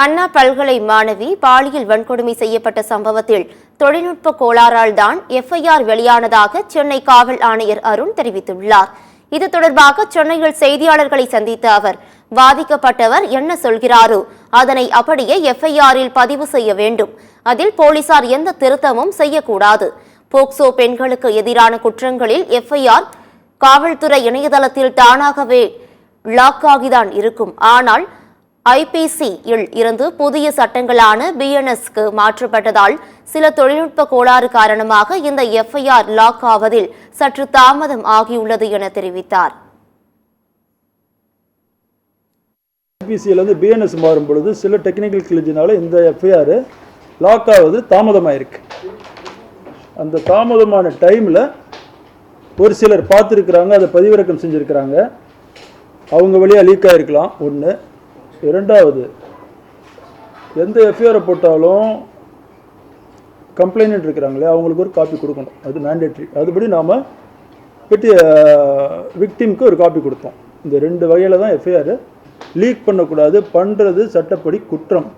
அண்ணா பல்கலை மாணவி பாலியல் வன்கொடுமை செய்யப்பட்ட சம்பவத்தில் தொழில்நுட்ப கோளாறால் தான் எஃப்ஐஆர் வெளியானதாக சென்னை காவல் ஆணையர் அருண் தெரிவித்துள்ளார். இது தொடர்பாக சென்னையில் செய்தியாளர்களை சந்தித்த அவர், பாதிக்கப்பட்டவர் என்ன சொல்கிறாரோ அதனை அப்படியே எஃப்ஐஆரில் பதிவு செய்ய வேண்டும். அதில் போலீசார் எந்த திருத்தமும் செய்யக்கூடாது. போக்சோ பெண்களுக்கு எதிரான குற்றங்களில் எஃப்ஐஆர் காவல்துறை இணையதளத்தில் தானாகவே லாக் ஆகிதான் இருக்கும். ஆனால் ஐபிசியில் இருந்து புதிய சட்டங்களான பிஎன்எஸ்க்கு மாற்றப்பட்டதால் சில தொழில்நுட்ப கோளாறு காரணமாக இந்த எஃப்ஐஆர் லாக் ஆவதில் சற்று தாமதம் ஆகியுள்ளது என தெரிவித்தார். ஐபிசியிலிருந்து பிஎன்எஸ் மாறும் பொழுது சில டெக்னிக்கல் கிளிஜினால இந்த எஃப்ஐஆர் லாக் ஆவது தாமதமாயிருக்கு. அந்த தாமதமான டைமில் ஒரு சிலர் பார்த்துருக்குறாங்க, அதை பதிவிறக்கம் செஞ்சுருக்கிறாங்க. அவங்க வழியாக லீக் ஆகிருக்கலாம். ஒன்று. இரண்டாவது, எந்த எஃப்ஐஆரை போட்டாலும் கம்ப்ளைண்ட் இருக்கிறாங்களே அவங்களுக்கு ஒரு காப்பி கொடுக்கணும். அது மேண்டேட்ரி. அதுபடி நாம் விக்டிம்க்கு ஒரு காப்பி கொடுத்தோம். இந்த ரெண்டு வகையில் தான் எஃப்ஐஆர் லீக் பண்ணக்கூடாது. பண்ணுறது சட்டப்படி குற்றம்.